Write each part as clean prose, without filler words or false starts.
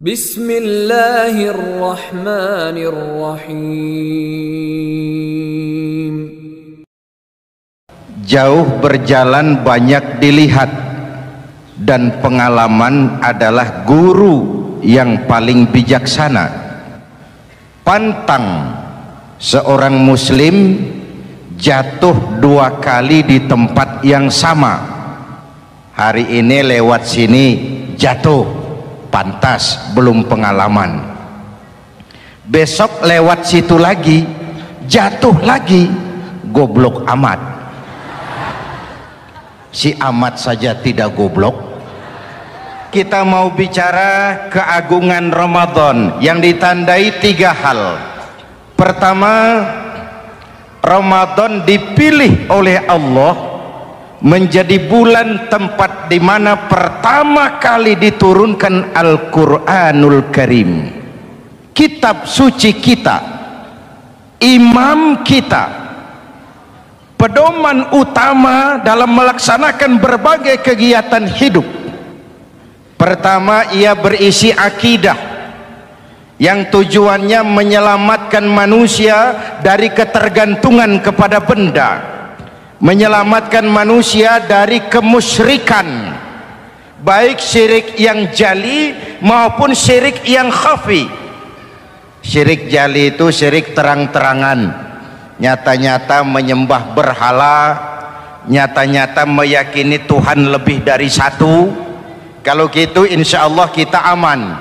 Bismillahirrahmanirrahim. Jauh berjalan banyak dilihat, dan pengalaman adalah guru yang paling bijaksana. Pantang seorang muslim jatuh 2 kali di tempat yang sama. Hari ini lewat sini jatuh, pantas belum pengalaman. Besok lewat situ lagi jatuh lagi, goblok amat. Si amat saja tidak goblok. Kita mau bicara keagungan Ramadan yang ditandai 3 hal. Pertama, Ramadan dipilih oleh Allah menjadi bulan tempat di mana pertama kali diturunkan Al-Quranul Karim, kitab suci kita, imam kita, pedoman utama dalam melaksanakan berbagai kegiatan hidup. Pertama, ia berisi akidah yang tujuannya menyelamatkan manusia dari ketergantungan kepada benda, menyelamatkan manusia dari kemusyrikan, baik syirik yang jali maupun syirik yang khafi. Syirik jali itu syirik terang-terangan, nyata-nyata menyembah berhala, nyata-nyata meyakini Tuhan lebih dari satu. Kalau gitu insya Allah kita aman.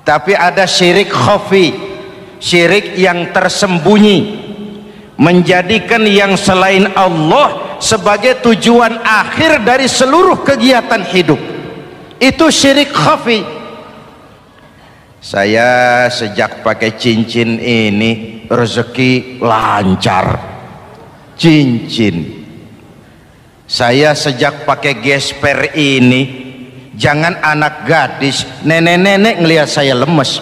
Tapi ada syirik khafi, syirik yang tersembunyi, menjadikan yang selain Allah sebagai tujuan akhir dari seluruh kegiatan hidup. Itu syirik khafi. Saya sejak pakai cincin ini rezeki lancar. Cincin. Saya sejak pakai gesper ini, jangan anak gadis, nenek-nenek ngelihat saya lemes.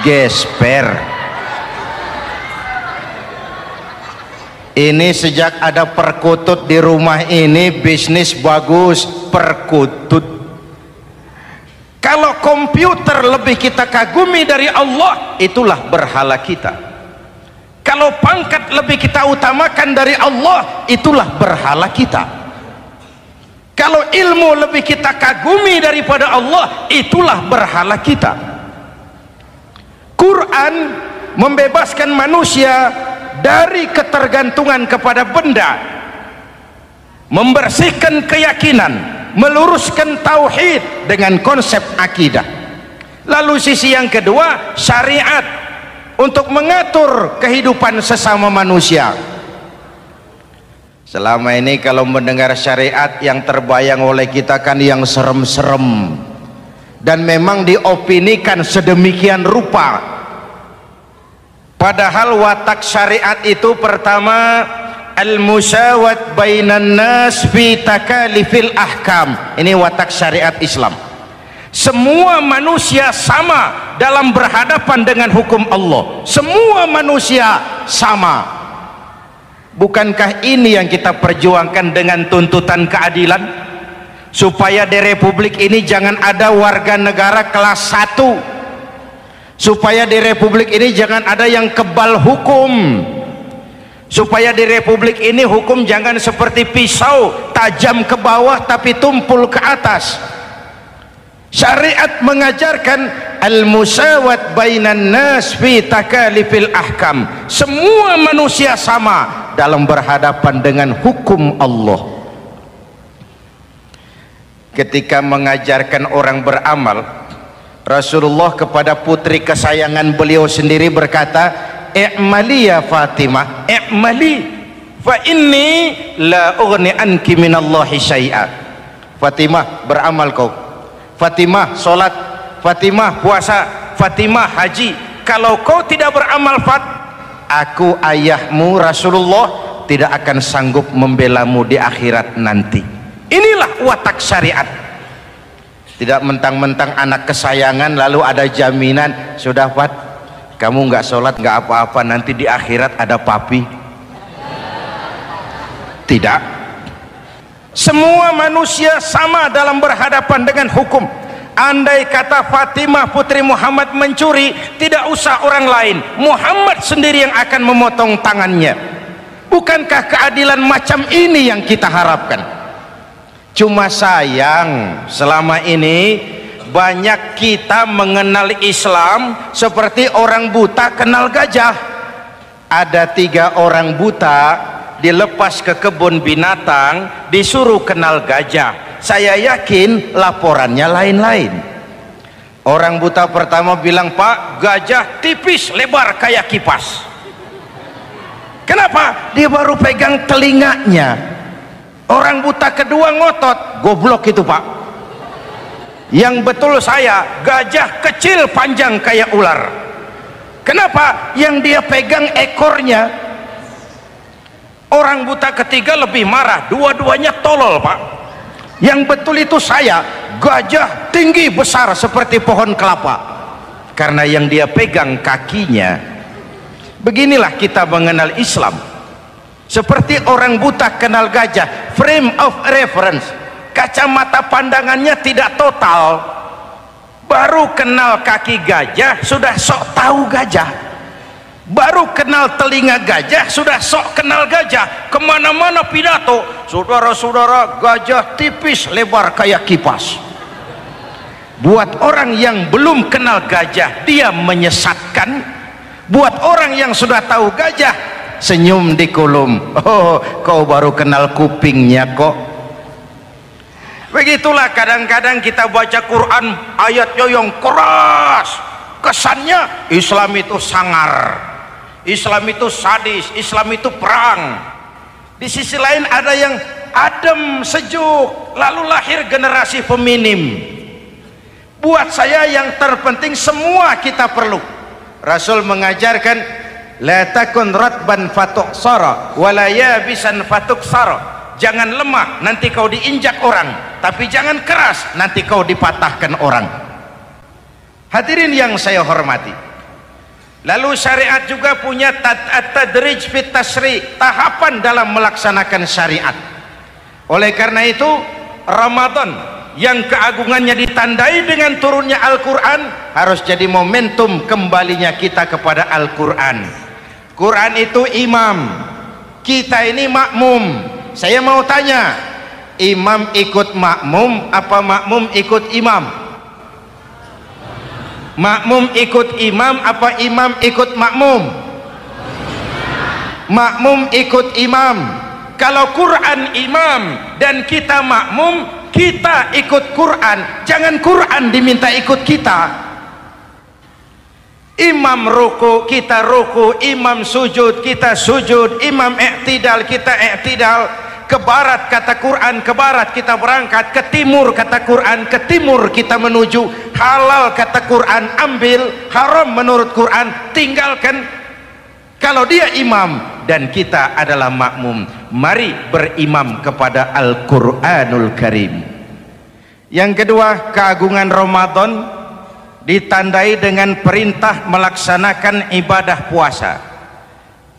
Gesper. Ini sejak ada perkutut di rumah ini bisnis bagus. Perkutut. Kalau komputer lebih kita kagumi dari Allah, itulah berhala kita. Kalau pangkat lebih kita utamakan dari Allah, itulah berhala kita. Kalau ilmu lebih kita kagumi daripada Allah, itulah berhala kita. Quran membebaskan manusia dari ketergantungan kepada benda, membersihkan keyakinan, meluruskan tauhid dengan konsep akidah. Lalu sisi yang kedua, syariat untuk mengatur kehidupan sesama manusia. Selama ini kalau mendengar syariat yang terbayang oleh kita kan yang serem-serem, dan memang diopinikan sedemikian rupa. Padahal watak syariat itu pertama, al-musawat bainan nas fi takalifil ahkam. Ini watak syariat Islam. Semua manusia sama dalam berhadapan dengan hukum Allah. Semua manusia sama. Bukankah ini yang kita perjuangkan dengan tuntutan keadilan? Supaya di Republik ini jangan ada warga negara kelas 1. Supaya di Republik ini jangan ada yang kebal hukum. Supaya di Republik ini hukum jangan seperti pisau, tajam ke bawah tapi tumpul ke atas. Syariat mengajarkan al-musawat bainan nas fi takalifil ahkam. Semua manusia sama dalam berhadapan dengan hukum Allah. Ketika mengajarkan orang beramal, Rasulullah kepada putri kesayangan beliau sendiri berkata, "I'mali ya Fatimah, i'mali fa inni la ughni anki minallahi syai'a." Fatimah, beramal kau. Fatimah, salat. Fatimah, puasa. Fatimah, haji. Kalau kau tidak beramal, aku ayahmu Rasulullah tidak akan sanggup membelamu di akhirat nanti. Inilah watak syariat. Tidak mentang-mentang anak kesayangan lalu ada jaminan, sudah Fat, kamu nggak sholat nggak apa-apa, nanti di akhirat ada papi. Tidak. Semua manusia sama dalam berhadapan dengan hukum. Andai kata Fatimah putri Muhammad mencuri, tidak usah orang lain, Muhammad sendiri yang akan memotong tangannya. Bukankah keadilan macam ini yang kita harapkan? Cuma sayang, selama ini banyak kita mengenal Islam seperti orang buta kenal gajah. Ada 3 orang buta dilepas ke kebun binatang, disuruh kenal gajah. Saya yakin laporannya lain-lain. Orang buta pertama bilang, Pak, gajah tipis lebar kayak kipas. Kenapa? Dia baru pegang telinganya. Orang buta kedua ngotot, goblok itu Pak. Yang betul saya, gajah kecil panjang kayak ular. Kenapa? Yang dia pegang ekornya. Orang buta ketiga lebih marah, dua-duanya tolol Pak. Yang betul itu saya, gajah tinggi besar seperti pohon kelapa. Karena yang dia pegang kakinya. Beginilah kita mengenal Islam. Seperti orang buta kenal gajah, frame of reference, kacamata pandangannya tidak total. Baru kenal kaki gajah sudah sok tahu gajah, baru kenal telinga gajah sudah sok kenal gajah. Kemana-mana pidato, saudara-saudara, gajah tipis lebar kayak kipas. Buat orang yang belum kenal gajah, dia menyesatkan. Buat orang yang sudah tahu gajah, senyum di kolom. Oh, kau baru kenal kupingnya kok. Begitulah kadang-kadang kita baca Quran, ayatnya yang keras, kesannya Islam itu sangar, Islam itu sadis, Islam itu perang. Di sisi lain ada yang adem, sejuk, lalu lahir generasi feminim. Buat saya yang terpenting semua kita perlu. Rasul mengajarkan, la takun ratban fatuksara wala yabisan fatuksara. Jangan lemah, nanti kau diinjak orang, tapi jangan keras, nanti kau dipatahkan orang. Hadirin yang saya hormati, lalu syariat juga punya at-tadrij fit tasri, tahapan dalam melaksanakan syariat. Oleh karena itu Ramadan yang keagungannya ditandai dengan turunnya Al-Quran harus jadi momentum kembalinya kita kepada Al-Quran. Quran itu imam, kita ini makmum. Saya mau tanya, imam ikut makmum apa makmum ikut imam? Makmum ikut imam apa imam ikut makmum? Makmum ikut imam. Kalau Quran imam dan kita makmum, kita ikut Quran, jangan Quran diminta ikut kita. Imam ruku, kita ruku, imam sujud, kita sujud, imam i'tidal, kita i'tidal. Ke barat kata Quran, ke barat kita berangkat, ke timur kata Quran, ke timur kita menuju. Halal kata Quran, ambil, haram menurut Quran, tinggalkan. Kalau dia imam dan kita adalah makmum, mari berimam kepada Al-Quranul Karim. Yang kedua, keagungan Ramadan ditandai dengan perintah melaksanakan ibadah puasa.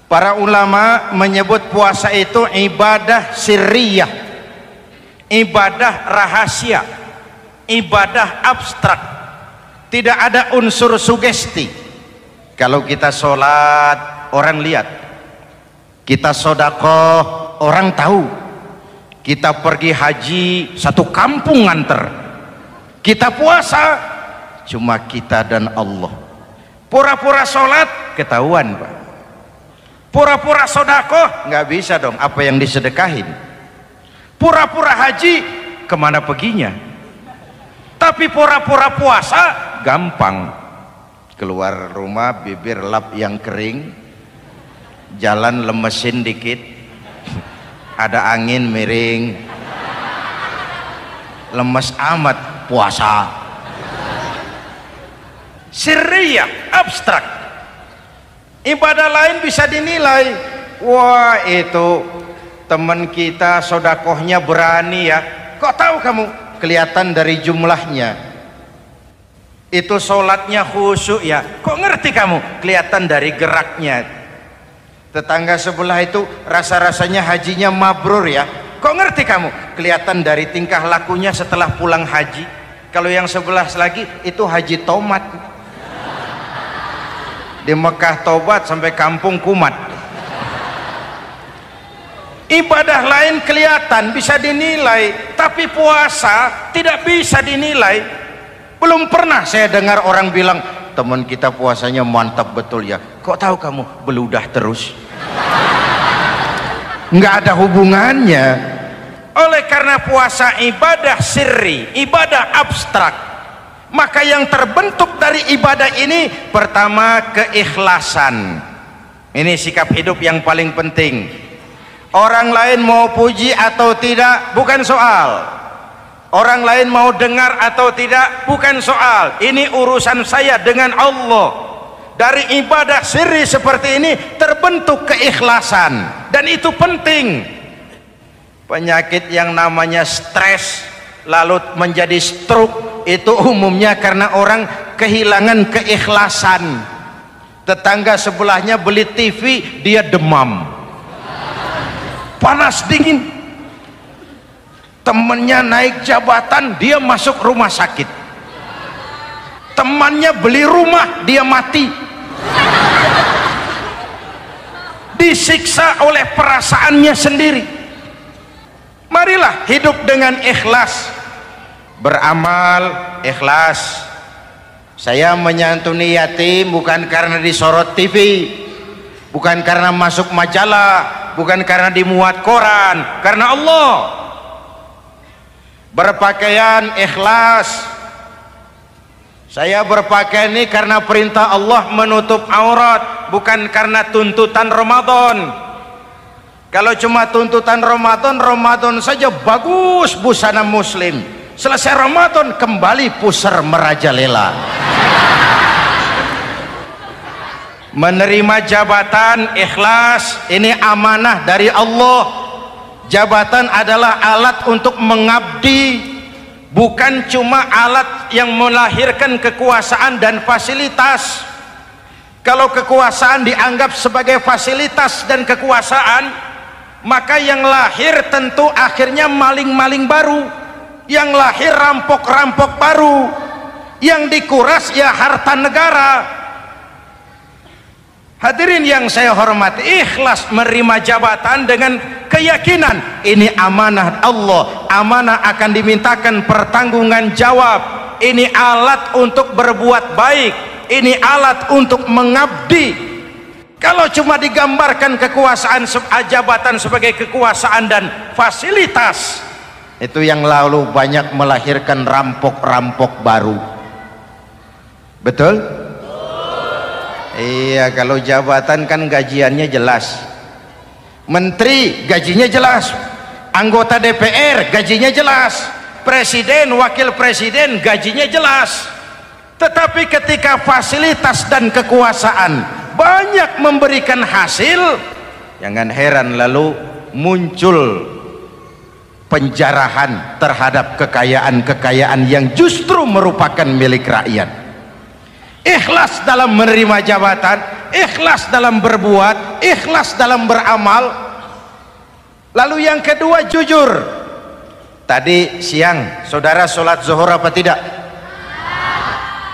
Para ulama menyebut puasa itu ibadah sirriyah, ibadah rahasia, ibadah abstrak, tidak ada unsur sugesti. Kalau kita sholat, orang lihat. Kita sedekah, orang tahu. Kita pergi haji, satu kampung nganter. Kita puasa, cuma kita dan Allah. Pura-pura sholat, ketahuan Pak. Pura-pura sedekah, nggak bisa dong, apa yang disedekahin. Pura-pura haji, kemana perginya? Tapi pura-pura puasa, gampang. Keluar rumah, bibir lap yang kering, jalan lemesin dikit, ada angin miring, lemes amat, puasa. Sirriyah, abstrak. Ibadah lain bisa dinilai, wah itu teman kita sodakohnya berani ya. Kok tahu kamu? Kelihatan dari jumlahnya. Itu sholatnya khusyuk ya. Kok ngerti kamu? Kelihatan dari geraknya. Tetangga sebelah itu rasa-rasanya hajinya mabrur ya. Kok ngerti kamu? Kelihatan dari tingkah lakunya setelah pulang haji. Kalau yang sebelah lagi itu Haji Tomat. Di Mekah tobat sampai kampung kumat. Ibadah lain kelihatan bisa dinilai, tapi puasa tidak bisa dinilai. Belum pernah saya dengar orang bilang, teman kita puasanya mantap betul ya. Kok tahu kamu? Beludah terus. Nggak ada hubungannya. Oleh karena puasa ibadah sirri, ibadah abstrak, maka yang terbentuk dari ibadah ini pertama keikhlasan. Ini sikap hidup yang paling penting. Orang lain mau puji atau tidak bukan soal, orang lain mau dengar atau tidak bukan soal. Ini urusan saya dengan Allah. Dari ibadah sirri seperti ini terbentuk keikhlasan, dan itu penting. Penyakit yang namanya stres lalu menjadi stroke itu umumnya karena orang kehilangan keikhlasan. Tetangga sebelahnya beli TV, dia demam, panas dingin. Temennya naik jabatan, dia masuk rumah sakit. Temannya beli rumah, dia mati. Disiksa oleh perasaannya sendiri. Marilah hidup dengan ikhlas, beramal ikhlas. Saya menyantuni yatim bukan karena disorot TV, bukan karena masuk majalah, bukan karena dimuat koran, karena Allah. Berpakaian ikhlas. Saya berpakaian ini karena perintah Allah menutup aurat, bukan karena tuntutan Ramadan. Kalau cuma tuntutan Ramadan, Ramadan saja bagus busana muslim. Selesai Ramadan kembali pusar merajalela. Menerima jabatan ikhlas, ini amanah dari Allah. Jabatan adalah alat untuk mengabdi, bukan cuma alat yang melahirkan kekuasaan dan fasilitas. Kalau kekuasaan dianggap sebagai fasilitas dan kekuasaan, maka yang lahir tentu akhirnya maling-maling baru, yang lahir rampok-rampok baru, yang dikuras ya harta negara. Hadirin yang saya hormati, ikhlas menerima jabatan dengan keyakinan ini amanah Allah, amanah akan dimintakan pertanggungan jawab. Ini alat untuk berbuat baik, ini alat untuk mengabdi. Kalau cuma digambarkan kekuasaan jabatan sebagai kekuasaan dan fasilitas, itu yang lalu banyak melahirkan rampok-rampok baru. Betul? Iya, kalau jabatan kan gajiannya jelas. Menteri gajinya jelas, anggota DPR gajinya jelas, presiden, wakil presiden gajinya jelas. Tetapi ketika fasilitas dan kekuasaan banyak memberikan hasil, jangan heran lalu muncul penjarahan terhadap kekayaan-kekayaan yang justru merupakan milik rakyat. Ikhlas dalam menerima jabatan, ikhlas dalam berbuat, ikhlas dalam beramal. Lalu yang kedua, jujur. Tadi siang saudara sholat zuhur apa tidak?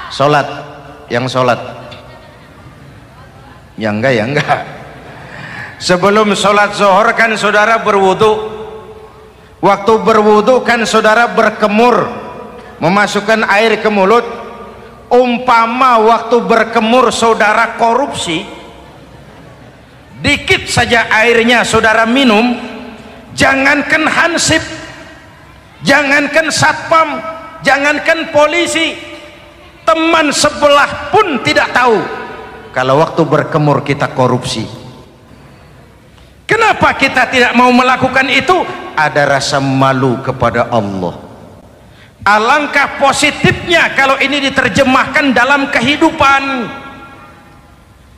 Sholat. Yang sholat? Ya enggak, ya enggak. Sebelum sholat zuhur kan saudara berwudu. Waktu berwudu kan saudara berkemur, memasukkan air ke mulut. Umpama waktu berkemur saudara korupsi, dikit saja airnya saudara minum, jangankan hansip, jangankan satpam, jangankan polisi, teman sebelah pun tidak tahu kalau waktu berkemur kita korupsi. Kenapa kita tidak mau melakukan itu? Ada rasa malu kepada Allah. Alangkah positifnya kalau ini diterjemahkan dalam kehidupan.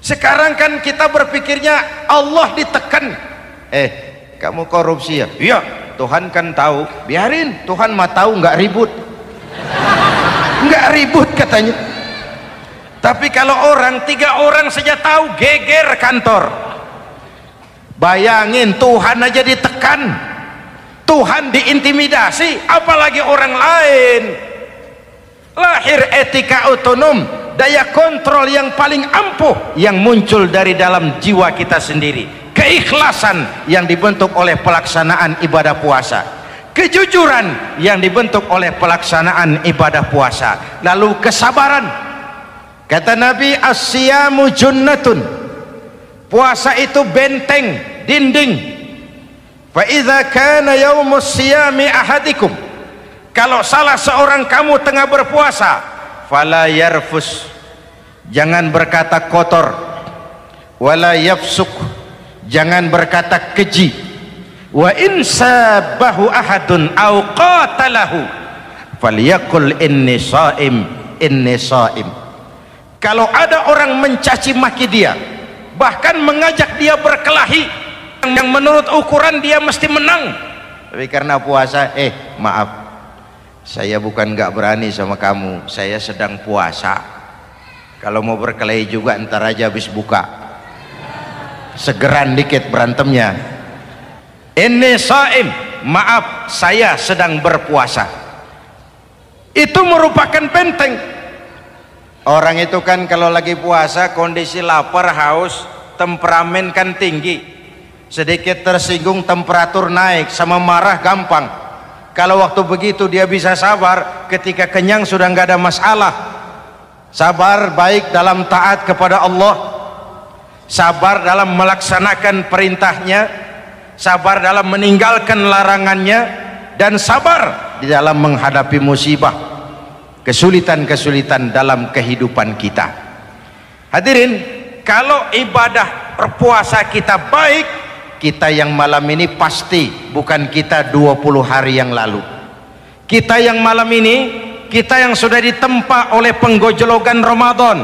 Sekarang kan kita berpikirnya Allah ditekan. Kamu korupsi ya? Iya, Tuhan kan tahu. Biarin, Tuhan mah tahu, nggak ribut. Nggak ribut katanya. Tapi kalau orang, 3 orang saja tahu, geger kantor. Bayangin, Tuhan aja ditekan, Tuhan diintimidasi, apalagi orang lain. lahir etika otonom, daya kontrol yang paling ampuh yang muncul dari dalam jiwa kita sendiri, keikhlasan yang dibentuk oleh pelaksanaan ibadah puasa, kejujuran yang dibentuk oleh pelaksanaan ibadah puasa, lalu kesabaran. Kata Nabi, as-siyamu junnatun, puasa itu benteng, dinding. Fa idza kana yaumus siyami ahadikum, kalau salah seorang kamu tengah berpuasa, fala yarfus, jangan berkata kotor, wala yafsuk, jangan berkata keji, wa in sabahu ahadun au qatalahu falyaqul inni shaim, inni shaim. Kalau ada orang mencaci maki dia, bahkan mengajak dia berkelahi yang menurut ukuran dia mesti menang, tapi karena puasa, maaf, saya bukan gak berani sama kamu, saya sedang puasa. Kalau mau berkelahi juga ntar aja habis buka, segeran dikit berantemnya. Inni shaim, maaf saya sedang berpuasa. Itu merupakan benteng. Orang itu kan kalau lagi puasa kondisi lapar, haus, temperamen kan tinggi, sedikit tersinggung temperatur naik, sama marah gampang. Kalau waktu begitu dia bisa sabar, ketika kenyang sudah nggak ada masalah. Sabar baik dalam taat kepada Allah, sabar dalam melaksanakan perintahnya, sabar dalam meninggalkan larangannya, dan sabar di dalam menghadapi musibah, kesulitan-kesulitan dalam kehidupan kita. Hadirin, kalau ibadah berpuasa kita baik, kita yang malam ini pasti bukan kita 20 hari yang lalu. Kita yang malam ini, kita yang sudah ditempa oleh penggojologan Ramadan,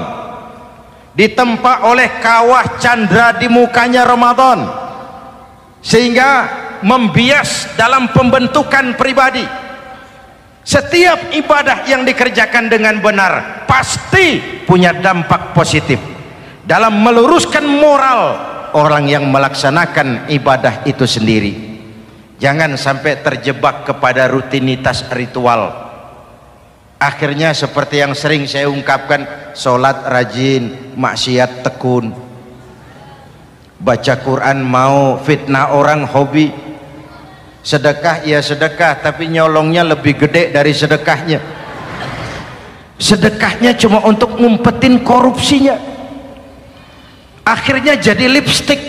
ditempa oleh kawah candra di mukanya Ramadan, sehingga membias dalam pembentukan pribadi. Setiap ibadah yang dikerjakan dengan benar pasti punya dampak positif dalam meluruskan moral orang yang melaksanakan ibadah itu sendiri. Jangan sampai terjebak kepada rutinitas ritual. Akhirnya seperti yang sering saya ungkapkan, sholat rajin, maksiat tekun, baca Quran mau, fitnah orang hobi, sedekah ya sedekah tapi nyolongnya lebih gede dari sedekahnya. Sedekahnya cuma untuk ngumpetin korupsinya. Akhirnya jadi lipstik,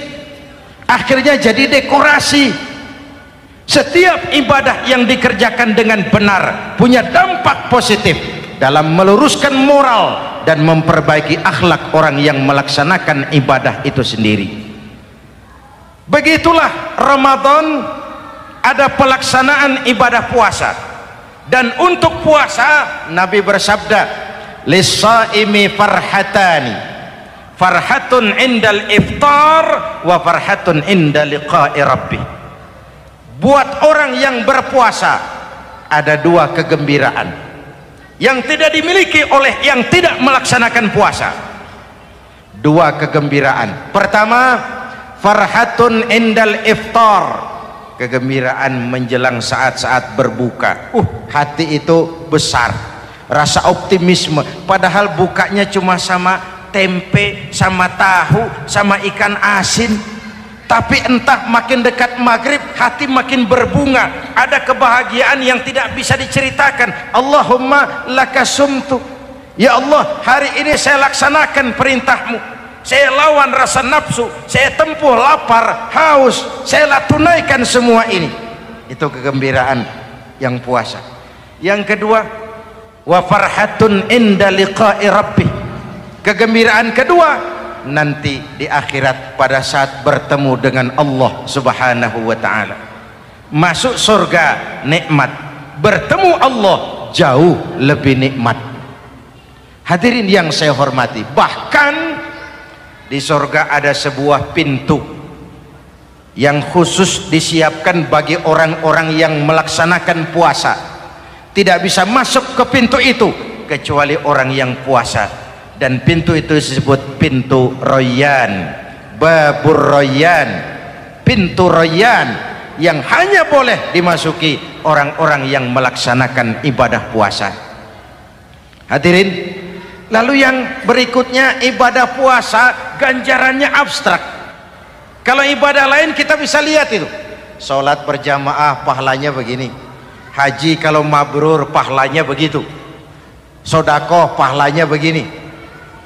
akhirnya jadi dekorasi. Setiap ibadah yang dikerjakan dengan benar punya dampak positif dalam meluruskan moral dan memperbaiki akhlak orang yang melaksanakan ibadah itu sendiri. Begitulah Ramadan, ada pelaksanaan ibadah puasa. Dan untuk puasa Nabi bersabda, lis-shaimi farhatani, farhatun indal iftar wa farhatun inda liqa'i rabbih. Buat orang yang berpuasa ada dua kegembiraan yang tidak dimiliki oleh yang tidak melaksanakan puasa. Dua kegembiraan. Pertama, farhatun indal iftar, kegembiraan menjelang saat-saat berbuka. Hati itu besar, rasa optimisme, padahal bukanya cuma sama tempe, sama tahu, sama ikan asin. Tapi entah makin dekat maghrib hati makin berbunga, ada kebahagiaan yang tidak bisa diceritakan. Allahumma lakasumtu, ya Allah hari ini saya laksanakan perintahmu, saya lawan rasa nafsu, saya tempuh lapar, haus, saya tunaikan semua ini. Itu kegembiraan yang puasa. Yang kedua, wa farhatun inda liqa'i rabbih, kegembiraan kedua nanti di akhirat pada saat bertemu dengan Allah Subhanahu wa ta'ala. Masuk surga nikmat, bertemu Allah jauh lebih nikmat. Hadirin yang saya hormati, bahkan di surga ada sebuah pintu yang khusus disiapkan bagi orang-orang yang melaksanakan puasa. Tidak bisa masuk ke pintu itu kecuali orang yang puasa. Dan pintu itu disebut pintu Rayyan, Babur Rayyan, pintu Rayyan, yang hanya boleh dimasuki orang-orang yang melaksanakan ibadah puasa. Hadirin, lalu yang berikutnya ibadah puasa ganjarannya abstrak. Kalau ibadah lain kita bisa lihat itu, sholat berjamaah pahalanya begini, haji kalau mabrur pahalanya begitu, sodakoh pahalanya begini.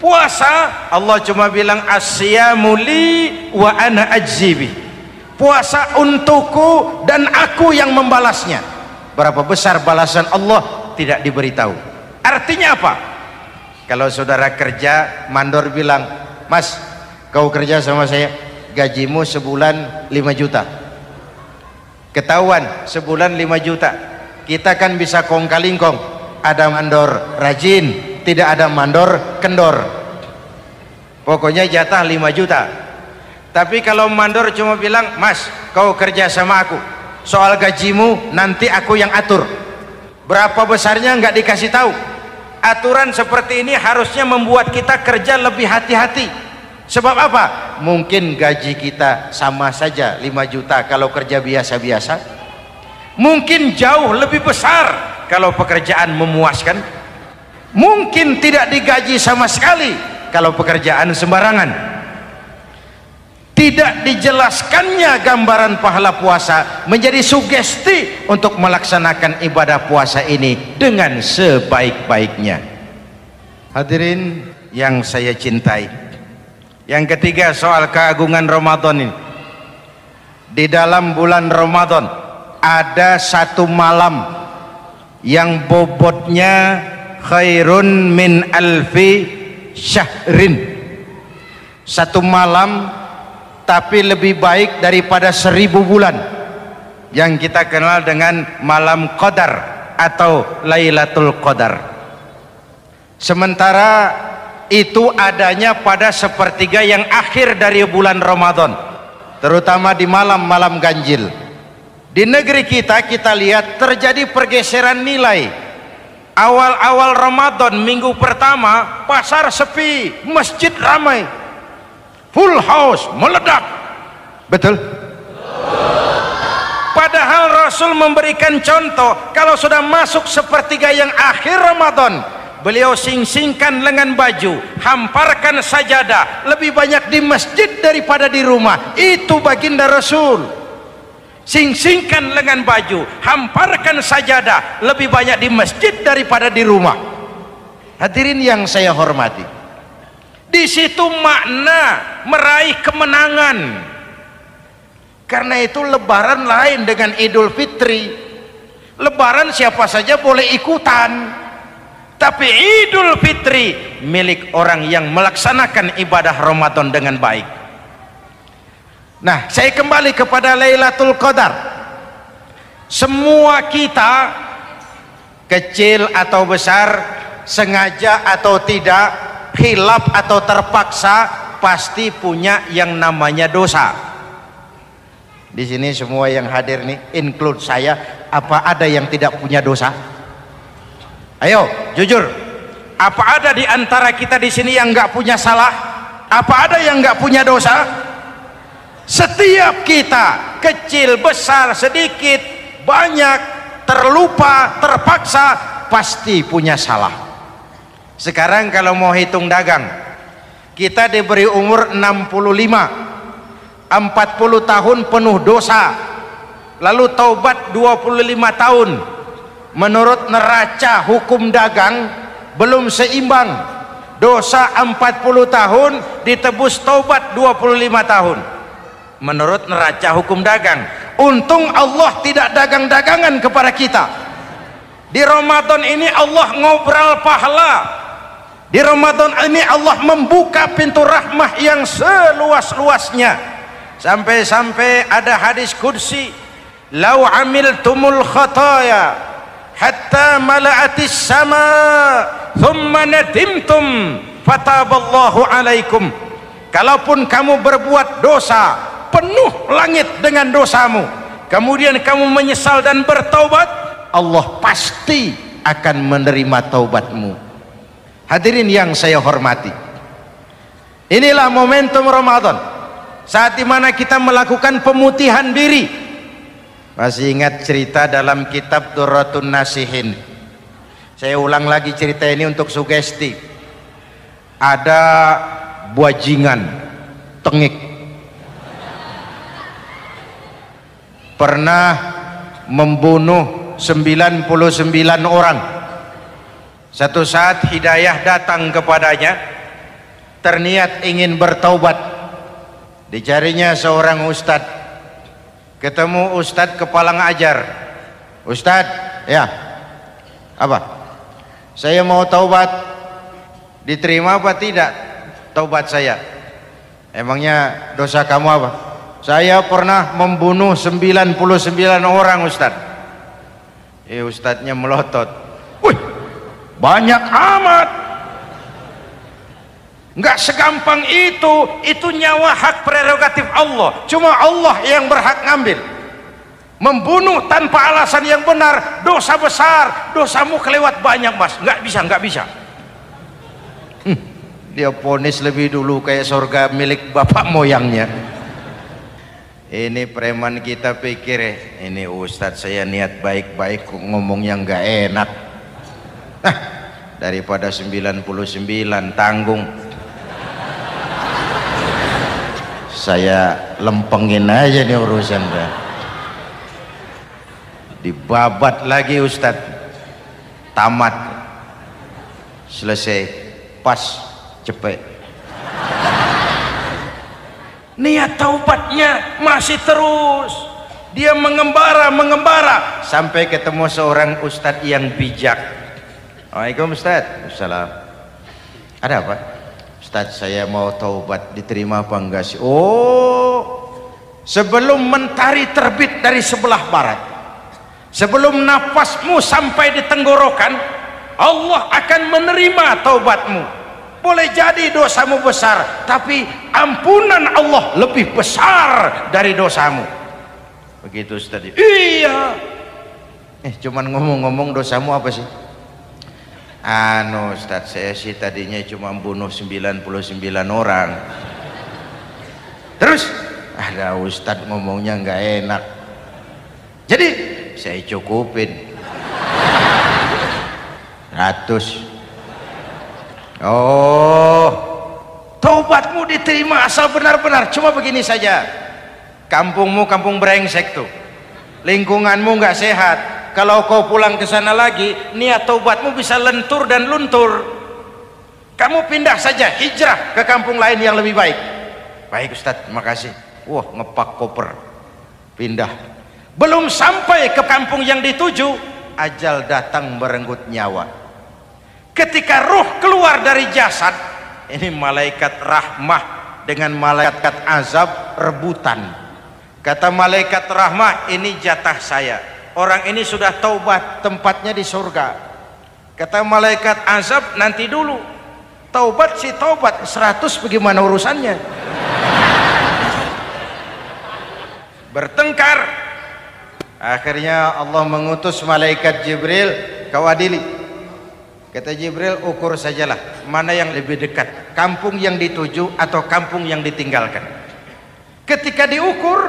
Puasa Allah cuma bilang asyamu li wa ana ajzibi, puasa untukku dan aku yang membalasnya. Berapa besar balasan Allah tidak diberitahu. Artinya apa? Kalau saudara kerja, mandor bilang, mas kau kerja sama saya, gajimu sebulan 5 juta, ketahuan sebulan 5 juta, kita kan bisa kong kaling kong, ada mandor rajin, tidak ada mandor kendor, pokoknya jatah 5 juta. Tapi kalau mandor cuma bilang, mas kau kerja sama aku, soal gajimu nanti aku yang atur, berapa besarnya nggak dikasih tahu. Aturan seperti ini harusnya membuat kita kerja lebih hati-hati. Sebab apa? Mungkin gaji kita sama saja 5 juta kalau kerja biasa-biasa, mungkin jauh lebih besar kalau pekerjaan memuaskan, mungkin tidak digaji sama sekali kalau pekerjaan sembarangan. Tidak dijelaskannya gambaran pahala puasa menjadi sugesti untuk melaksanakan ibadah puasa ini dengan sebaik-baiknya. Hadirin yang saya cintai, yang ketiga soal keagungan Ramadan ini. Di dalam bulan Ramadan ada satu malam yang bobotnya khairun min alfi syahrin, satu malam tapi lebih baik daripada 1000 bulan, yang kita kenal dengan malam Qadar atau Lailatul Qadar. Sementara itu adanya pada sepertiga yang akhir dari bulan Ramadan, terutama di malam-malam ganjil. Di negeri kita lihat terjadi pergeseran nilai. Awal-awal Ramadan minggu pertama pasar sepi, masjid ramai, full house, meledak. Betul? Padahal Rasul memberikan contoh, kalau sudah masuk sepertiga yang akhir Ramadan, beliau sing-singkan lengan baju, hamparkan sajadah, lebih banyak di masjid daripada di rumah. Itu baginda Rasul. Sing-singkan lengan baju, hamparkan sajadah, lebih banyak di masjid daripada di rumah. Hadirin yang saya hormati, di situ makna meraih kemenangan. Karena itu lebaran lain dengan Idul Fitri. Lebaran siapa saja boleh ikutan, tapi Idul Fitri milik orang yang melaksanakan ibadah Ramadan dengan baik. Nah, saya kembali kepada Lailatul Qadar. Semua kita, kecil atau besar, sengaja atau tidak, khilaf atau terpaksa, pasti punya yang namanya dosa. Di sini semua yang hadir nih, include saya, apa ada yang tidak punya dosa? Ayo, jujur. Apa ada di antara kita di sini yang nggak punya salah? Apa ada yang nggak punya dosa? Setiap kita, kecil, besar, sedikit, banyak, terlupa, terpaksa, pasti punya salah. Sekarang kalau mau hitung dagang, kita diberi umur 65, 40 tahun penuh dosa, lalu taubat 25 tahun. Menurut neraca hukum dagang belum seimbang. Dosa 40 tahun ditebus taubat 25 tahun. Menurut neraca hukum dagang. Untung Allah tidak dagang-dagangan kepada kita. Di Ramadan ini Allah ngobrol pahala. Di Ramadan ini Allah membuka pintu rahmah yang seluas-luasnya. Sampai-sampai ada hadis qudsi, "Lau amiltumul khataya hatta mala'atis sama thumma nadimtum fataballahu alaikum." Kalaupun kamu berbuat dosa, penuh langit dengan dosamu, kemudian kamu menyesal dan bertaubat, Allah pasti akan menerima taubatmu. Hadirin yang saya hormati, inilah momentum Ramadan, saat dimana kita melakukan pemutihan diri. Masih ingat cerita dalam kitab Durratun Nasihin, Saya ulang lagi cerita ini untuk sugesti. Ada buajingan tengik pernah membunuh 99 orang. Satu saat hidayah datang kepadanya, terniat ingin bertaubat. Dicarinya seorang ustadz, ketemu ustadz kepala ngajar. Ustadz, ya, apa? Saya mau taubat, diterima apa tidak taubat saya? Emangnya dosa kamu apa? Saya pernah membunuh 99 orang Ustadz. Ustadznya melotot. Wih, banyak amat. Nggak segampang itu nyawa hak prerogatif Allah. Cuma Allah yang berhak ngambil. Membunuh tanpa alasan yang benar dosa besar, dosamu kelewat banyak mas, nggak bisa. Dia ponis lebih dulu kayak surga milik bapak moyangnya. Ini preman kita pikir ini ustadz saya niat baik-baik kok ngomongnya nggak enak. Nah, daripada 99 tanggung, saya lempengin aja nih urusan dah. Dibabat lagi ustadz, tamat, selesai, pas, cepet. Niat taubatnya masih terus, dia mengembara sampai ketemu seorang ustadz yang bijak. Waalaikumsalam ustadz. Assalam. Ada apa? Ustadz saya mau taubat, diterima apa enggak sih? Oh, sebelum mentari terbit dari sebelah barat, sebelum nafasmu sampai di tenggorokan, Allah akan menerima taubatmu. Boleh jadi dosamu besar, tapi ampunan Allah lebih besar dari dosamu. Begitu Ustaz. Iya. Cuman ngomong-ngomong dosamu apa sih? Ustaz, saya sih tadinya cuma bunuh 99 orang. Terus ada Ustaz ngomongnya nggak enak. Jadi saya cukupin 100. Oh, taubatmu diterima asal benar-benar. Cuma begini saja, kampungmu kampung brengsek tuh, lingkunganmu nggak sehat. Kalau kau pulang ke sana lagi, niat taubatmu bisa lentur dan luntur. Kamu pindah saja, hijrah ke kampung lain yang lebih baik. Baik Ustadz, makasih. Wah, ngepak koper, pindah. Belum sampai ke kampung yang dituju, ajal datang merenggut nyawa. Ketika ruh keluar dari jasad, ini malaikat rahmah dengan malaikat azab rebutan. Kata malaikat rahmah, ini jatah saya, orang ini sudah taubat, tempatnya di surga. Kata malaikat azab, nanti dulu, taubat sih taubat, 100 bagaimana urusannya? Bertengkar. Akhirnya Allah mengutus malaikat Jibril, kau adili. Kata Jibril, ukur sajalah mana yang lebih dekat, kampung yang dituju atau kampung yang ditinggalkan. Ketika diukur,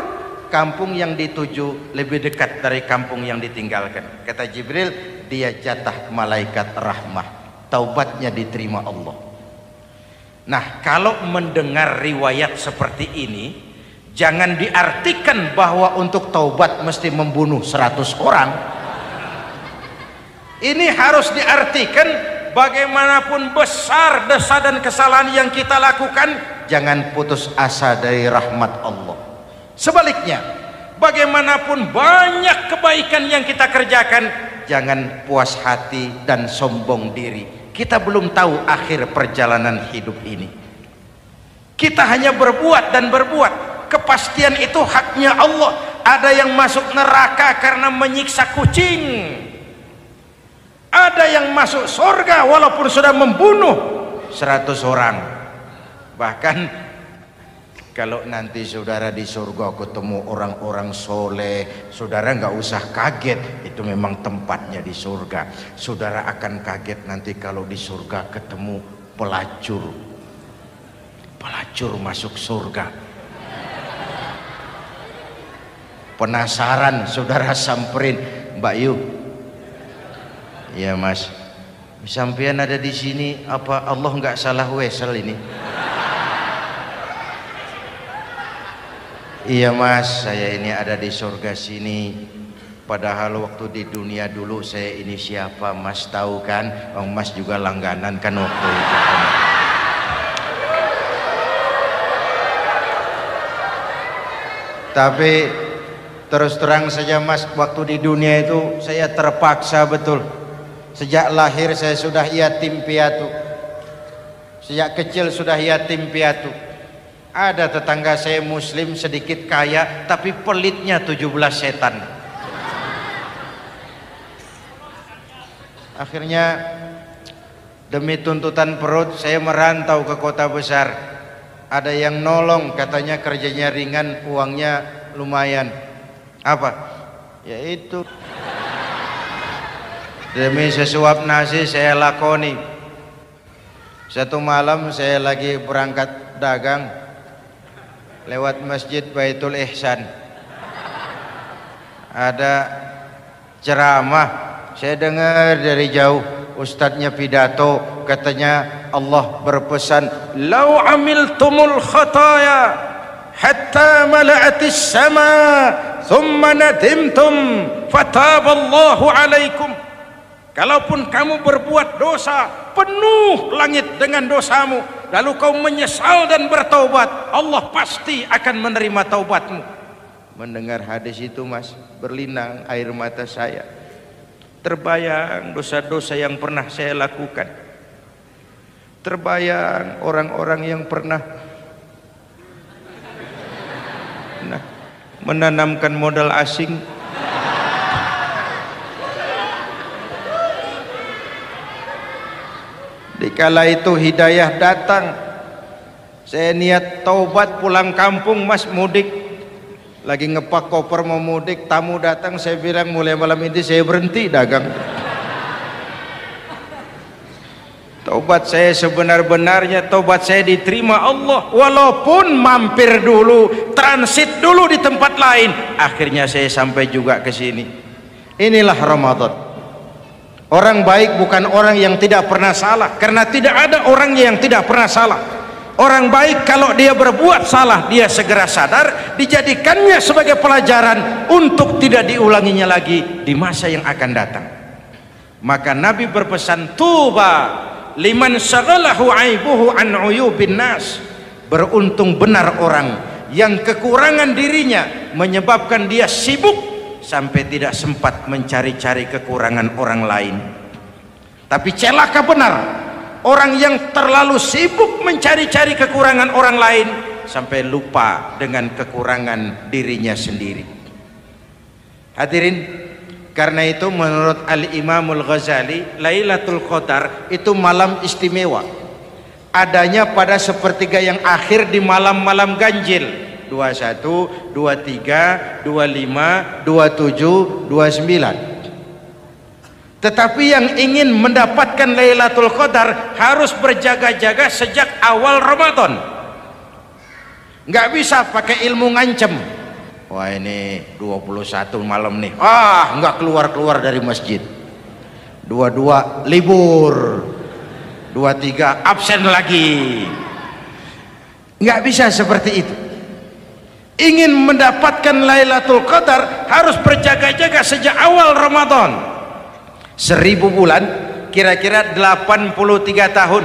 kampung yang dituju lebih dekat dari kampung yang ditinggalkan. Kata Jibril, dia jatah malaikat rahmah, taubatnya diterima Allah. Nah, kalau mendengar riwayat seperti ini, jangan diartikan bahwa untuk taubat mesti membunuh 100 orang. Ini harus diartikan bagaimanapun besar dosa dan kesalahan yang kita lakukan, jangan putus asa dari rahmat Allah. Sebaliknya, bagaimanapun banyak kebaikan yang kita kerjakan, jangan puas hati dan sombong diri. Kita belum tahu akhir perjalanan hidup ini. Kita hanya berbuat dan berbuat. Kepastian itu haknya Allah. Ada yang masuk neraka karena menyiksa kucing. Ada yang masuk surga walaupun sudah membunuh 100 orang. Bahkan kalau nanti saudara di surga ketemu orang-orang soleh, saudara nggak usah kaget, itu memang tempatnya di surga. Saudara akan kaget nanti kalau di surga ketemu pelacur. Pelacur masuk surga. Penasaran, saudara samperin, Mbak Yu. Iya mas, Sampean ada di sini, apa Allah nggak salah wesel ini? Iya mas, saya ini ada di surga sini. Padahal waktu di dunia dulu saya ini siapa mas tahu kan? Mas juga langganan kan waktu itu kan. Tapi terus terang saja mas, waktu di dunia itu saya terpaksa betul. Sejak lahir saya sudah yatim piatu. Sejak kecil sudah yatim piatu. Ada tetangga saya muslim sedikit kaya, tapi pelitnya 17 setan. Akhirnya demi tuntutan perut saya merantau ke kota besar. Ada yang nolong, katanya kerjanya ringan, uangnya lumayan. Apa? Yaitu demi sesuap nasi saya lakoni. Satu malam saya lagi berangkat dagang, lewat masjid Baitul Ihsan, ada ceramah. Saya dengar dari jauh ustadznya pidato, katanya Allah berpesan, "Lau amiltumul khataya hatta mala'atis sama thumma nadimtum fataballahu alaikum." Kalaupun kamu berbuat dosa, penuh langit dengan dosamu, lalu kau menyesal dan bertaubat, Allah pasti akan menerima taubatmu. Mendengar hadis itu mas, berlinang air mata saya. Terbayang dosa-dosa yang pernah saya lakukan. Terbayang orang-orang yang pernah menanamkan modal asing. Dikala itu hidayah datang, saya niat taubat pulang kampung mas, mudik. Lagi ngepak koper mau mudik, tamu datang, saya bilang mulai malam ini saya berhenti dagang. Taubat saya sebenar-benarnya, taubat saya diterima Allah, walaupun mampir dulu, transit dulu di tempat lain, akhirnya saya sampai juga ke sini. Inilah Ramadan. Orang baik bukan orang yang tidak pernah salah, karena tidak ada orang yang tidak pernah salah. Orang baik kalau dia berbuat salah, dia segera sadar, dijadikannya sebagai pelajaran untuk tidak diulanginya lagi di masa yang akan datang. Maka Nabi berpesan, tuba liman syaghalahu aibuhu an uyubin nas. Beruntung benar orang yang kekurangan dirinya menyebabkan dia sibuk sampai tidak sempat mencari-cari kekurangan orang lain. Tapi celaka benar orang yang terlalu sibuk mencari-cari kekurangan orang lain sampai lupa dengan kekurangan dirinya sendiri. Hadirin, karena itu menurut Al-Imamul Ghazali, Lailatul Qadar itu malam istimewa. Adanya pada sepertiga yang akhir di malam-malam ganjil. 21, 23, 25, 27, 29. Tetapi yang ingin mendapatkan Lailatul Qadar harus berjaga-jaga sejak awal Ramadan. Nggak bisa pakai ilmu ngancem. Wah ini 21 malam nih, nggak keluar-keluar dari masjid. 22 libur, 23 absen lagi. Nggak bisa seperti itu. Ingin mendapatkan Lailatul Qadar harus berjaga-jaga sejak awal Ramadan. 1000 bulan kira-kira 83 tahun.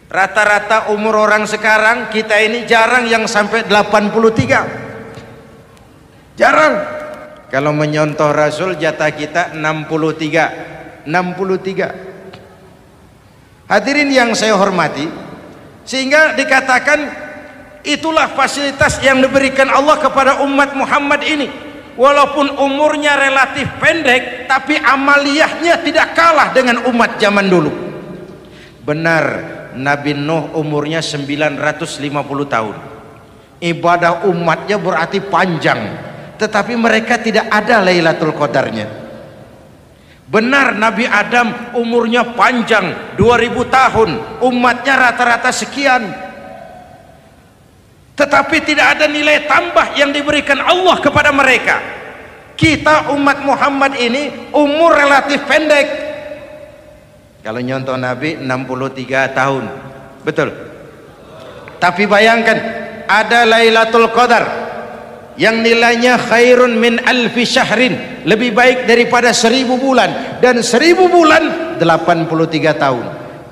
Rata-rata umur orang sekarang kita ini jarang yang sampai 83. Jarang. Kalau menyontoh Rasul jatah kita 63. Hadirin yang saya hormati, sehingga dikatakan itulah fasilitas yang diberikan Allah kepada umat Muhammad ini. Walaupun umurnya relatif pendek, tapi amaliyahnya tidak kalah dengan umat zaman dulu. Benar, Nabi Nuh umurnya 950 tahun. Ibadah umatnya berarti panjang, tetapi mereka tidak ada Lailatul Qadarnya. Benar, Nabi Adam umurnya panjang, 2000 tahun, umatnya rata-rata sekian. Tetapi tidak ada nilai tambah yang diberikan Allah kepada mereka. Kita umat Muhammad ini umur relatif pendek, Kalau nyontoh Nabi 63 tahun. Betul. Tapi bayangkan ada Lailatul Qadar yang nilainya khairun min alfi syahrin, lebih baik daripada 1000 bulan, dan 1000 bulan 83 tahun.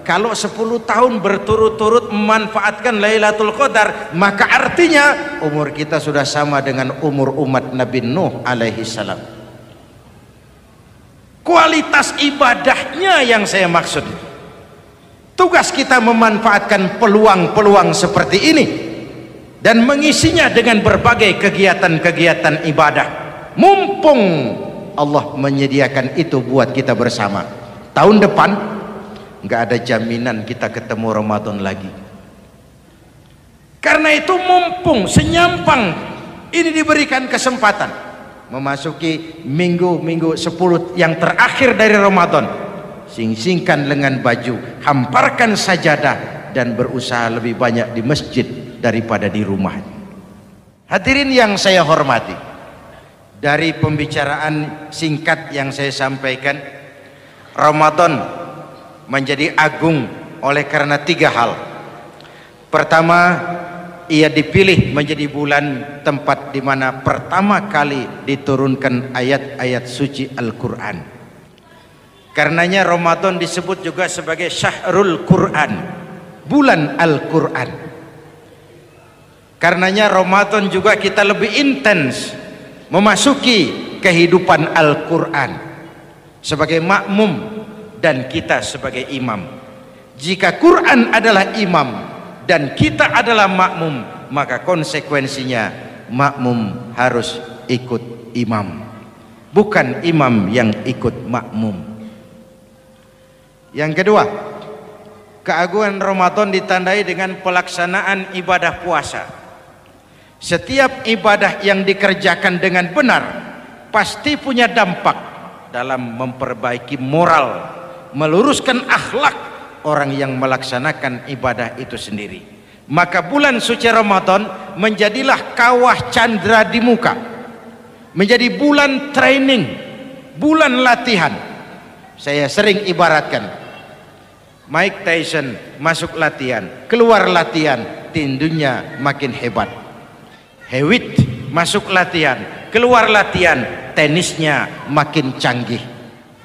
Kalau 10 tahun berturut-turut memanfaatkan Lailatul Qadar, maka artinya umur kita sudah sama dengan umur umat Nabi Nuh alaihi salam. Kualitas ibadahnya yang saya maksud. Tugas kita memanfaatkan peluang-peluang seperti ini dan mengisinya dengan berbagai kegiatan-kegiatan ibadah. Mumpung Allah menyediakan itu buat kita bersama. Tahun depan nggak ada jaminan kita ketemu Ramadan lagi. Karena itu mumpung senyampang ini diberikan kesempatan memasuki minggu-minggu 10 yang terakhir dari Ramadan, sing-singkan lengan baju, hamparkan sajadah, dan berusaha lebih banyak di masjid daripada di rumah. Hadirin yang saya hormati, dari pembicaraan singkat yang saya sampaikan, Ramadan menjadi agung oleh karena 3 hal. Pertama, ia dipilih menjadi bulan tempat di mana pertama kali diturunkan ayat-ayat suci Al-Quran. Karenanya Ramadan disebut juga sebagai Syahrul Quran, bulan Al-Quran. Karenanya Ramadan juga kita lebih intens memasuki kehidupan Al-Quran sebagai makmum dan kita sebagai imam. Jika Quran adalah imam dan kita adalah makmum, maka konsekuensinya makmum harus ikut imam, bukan imam yang ikut makmum. Yang kedua, keagungan Ramadan ditandai dengan pelaksanaan ibadah puasa. Setiap ibadah yang dikerjakan dengan benar pasti punya dampak dalam memperbaiki moral, meluruskan akhlak orang yang melaksanakan ibadah itu sendiri. Maka bulan suci Ramadan menjadilah kawah candra di muka, menjadi bulan training, bulan latihan. Saya sering ibaratkan, Mike Tyson masuk latihan, keluar latihan, tinjunya makin hebat. Hewitt masuk latihan, keluar latihan, tenisnya makin canggih.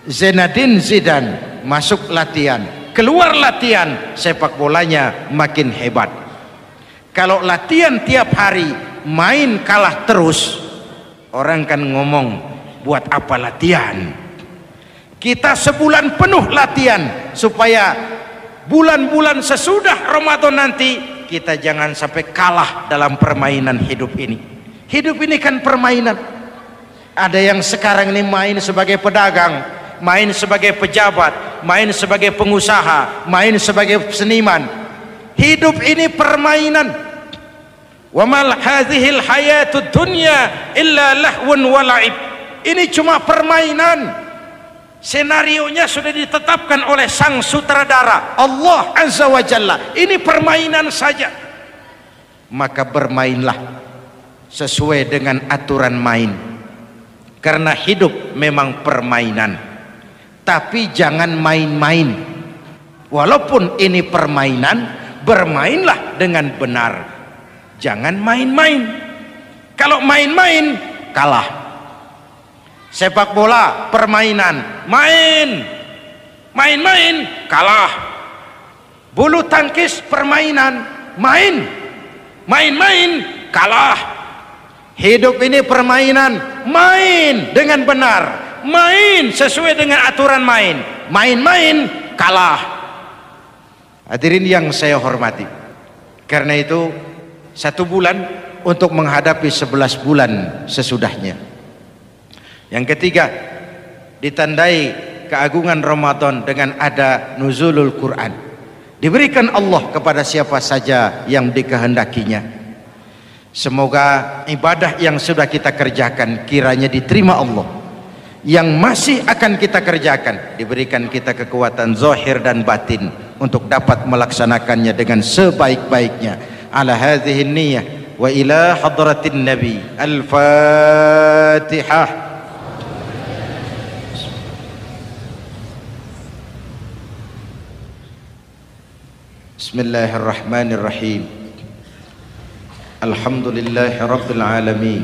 Zinedine Zidane masuk latihan, keluar latihan, sepak bolanya makin hebat. Kalau latihan tiap hari, main kalah terus, orang kan ngomong, buat apa latihan? Kita sebulan penuh latihan supaya bulan-bulan sesudah Ramadan nanti kita jangan sampai kalah dalam permainan hidup ini. Hidup ini kan permainan. Ada yang sekarang ini main sebagai pedagang, main sebagai pejabat, main sebagai pengusaha, main sebagai seniman. Hidup ini permainan. Wa mal hadhil hayatud dunya illa lahwun wa la'ib. Ini cuma permainan. Senarionya sudah ditetapkan oleh sang sutradara Allah Azza wa Jalla. Ini permainan saja. Maka bermainlah sesuai dengan aturan main. Karena hidup memang permainan. Tapi jangan main-main. Walaupun ini permainan, bermainlah dengan benar. Jangan main-main. Kalau main-main, kalah. Sepak bola permainan, main-main kalah. Bulu tangkis permainan, main-main kalah. Hidup ini permainan, main dengan benar, main sesuai dengan aturan main, main-main kalah. Hadirin yang saya hormati, karena itu 1 bulan untuk menghadapi 11 bulan sesudahnya. Yang ketiga, ditandai keagungan Ramadan dengan ada nuzulul Quran. Diberikan Allah kepada siapa saja yang dikehendakinya. Semoga ibadah yang sudah kita kerjakan kiranya diterima Allah. Yang masih akan kita kerjakan, diberikan kita kekuatan zahir dan batin untuk dapat melaksanakannya dengan sebaik-baiknya. Ala hadhihi niyyah wa ila hadratin nabi. Al-Fatihah. Bismillahirrahmanirrahim. Alhamdulillahi rabbil alamin.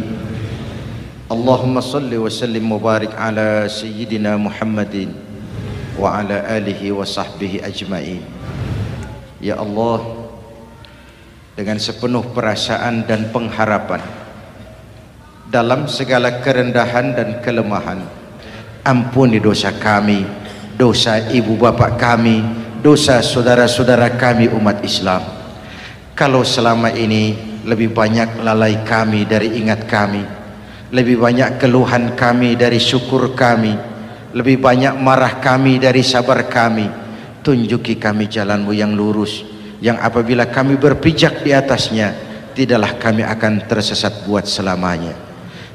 Allahumma salli wa sallim mubarak ala sayyidina Muhammadin wa ala alihi wa sahbihi ajma'in. Ya Allah, dengan sepenuh perasaan dan pengharapan, dalam segala kerendahan dan kelemahan, ampuni dosa kami, dosa ibu bapak kami, dosa saudara-saudara kami umat Islam. Kalau selama ini lebih banyak lalai kami dari ingat kami, lebih banyak keluhan kami dari syukur kami, lebih banyak marah kami dari sabar kami, tunjuki kami jalan-Mu yang lurus, yang apabila kami berpijak di atasnya, tidaklah kami akan tersesat buat selamanya.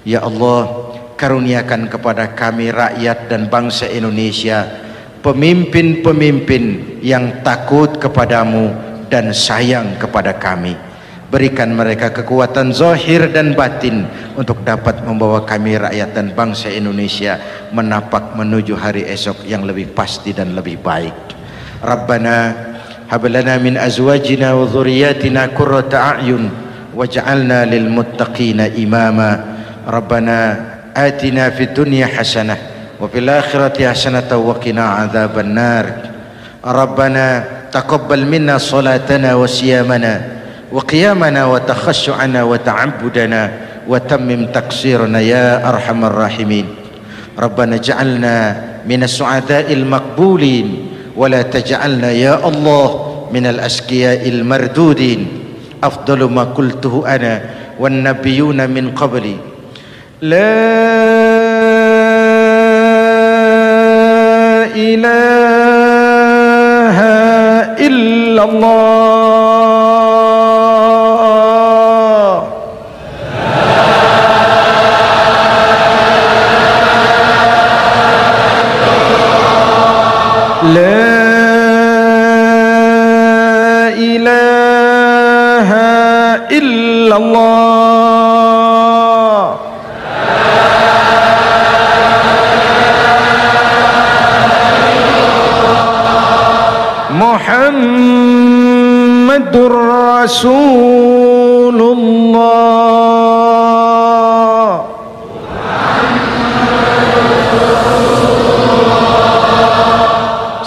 Ya Allah, karuniakan kepada kami rakyat dan bangsa Indonesia pemimpin-pemimpin yang takut kepadamu dan sayang kepada kami. Berikan mereka kekuatan zahir dan batin untuk dapat membawa kami rakyat dan bangsa Indonesia menapak menuju hari esok yang lebih pasti dan lebih baik. Rabbana hab lana min azwajina wa dhurriyyatina qurrata a'yun waj'alna lil muttaqina imama. Rabbana atina fid dunya hasanah wa fil akhirati hasanatan wa qina adzaban nar. Rabbana taqabbal minna salatana wa siyamana wa qiyamana wa takhashu'ana wa ta'abbudana wa tammim taqsirana ya arhamar rahimin. Rabbana ja'alna minas su'ada'il maqbulin wa la taj'alna ya Allah minal asqiya'il mardudin. Afdalu ma qultuhu ana wan nabiyyuna min qabli la ilaha illallah. La ilaha illallah. Muhammadur Rasulullah.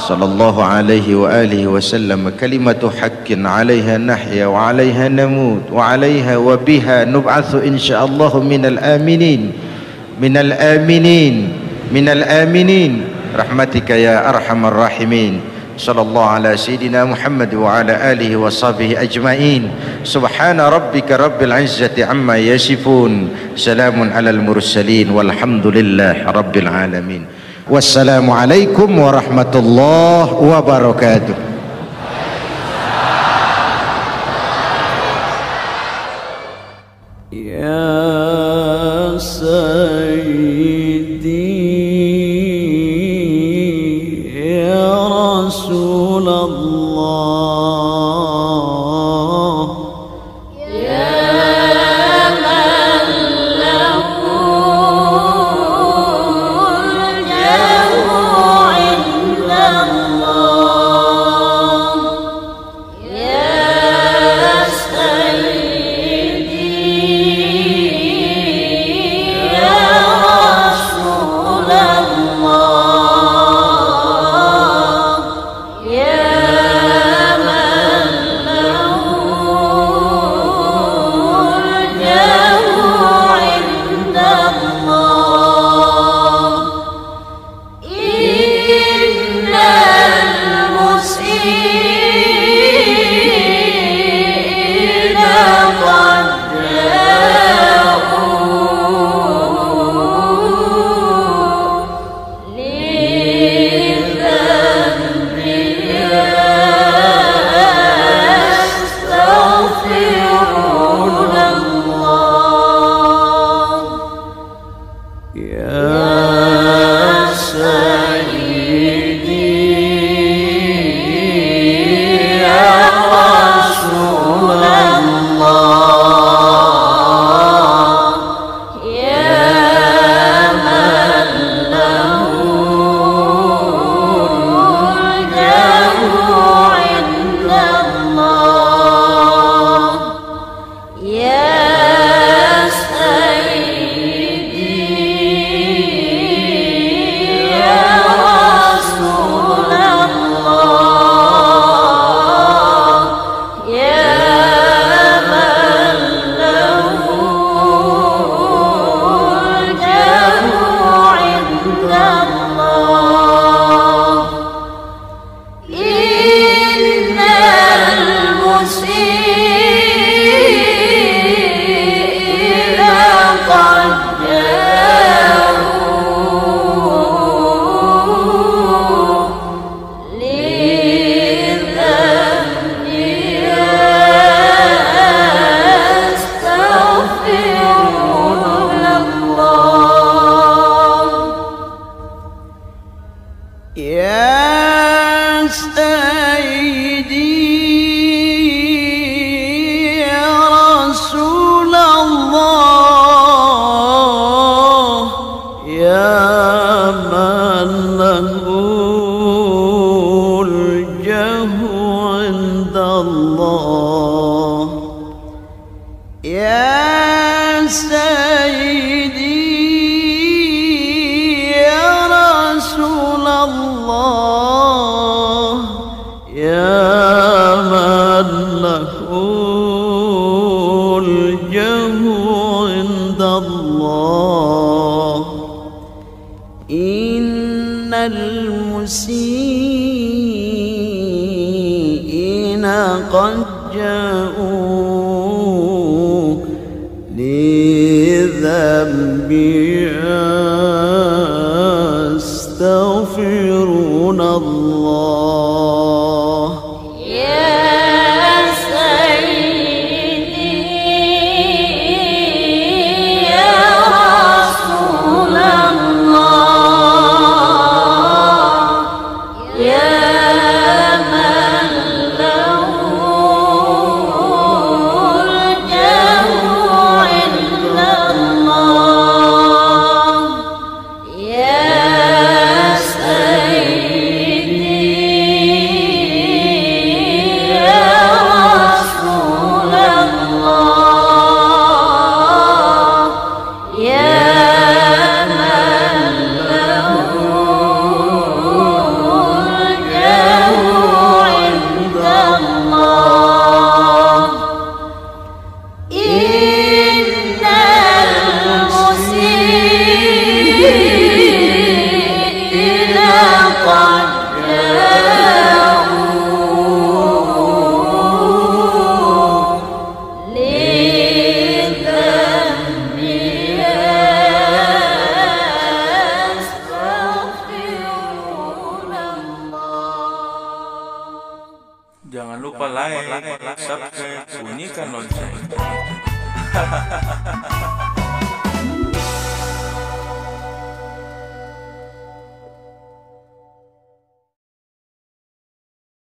Sallallahu alaihi wa alihi wasallam. Kalimatu haqqin 'alaiha nahya wa 'alaiha namut wa 'alaiha wa biha nub'atsu insyaallah minal aminin minal aminin minal aminin rahmatika ya arhamar rahimin. Sallallahu ala sayyidina Muhammad wa ala alihi wa sahbihi ajma'in. Subhana rabbika rabbil izzati amma yasifun. Salamun alal mursalin walhamdulillahi rabbil alamin. Wassalamu alaikum warahmatullahi wabarakatuh. Ya Sayyidi Rasulullah, Ya man lahul jamu indallah, Ya Sayyidi Ya Rasulullah, Ya man عند الله يا سيدي يا رسول الله يا من له الجاه عند الله إن المسيئين قد جاءوا لذنبي يستغفرون الله يا سيدي يا رسول الله يا من له الجاه عند الله يا سيدي يا رسول الله يا من له الجاه عند الله إن المسيئين قد جاءوا لذنبي يستغفرون الله. Jangan lupa like, subscribe, bunyikan lonceng.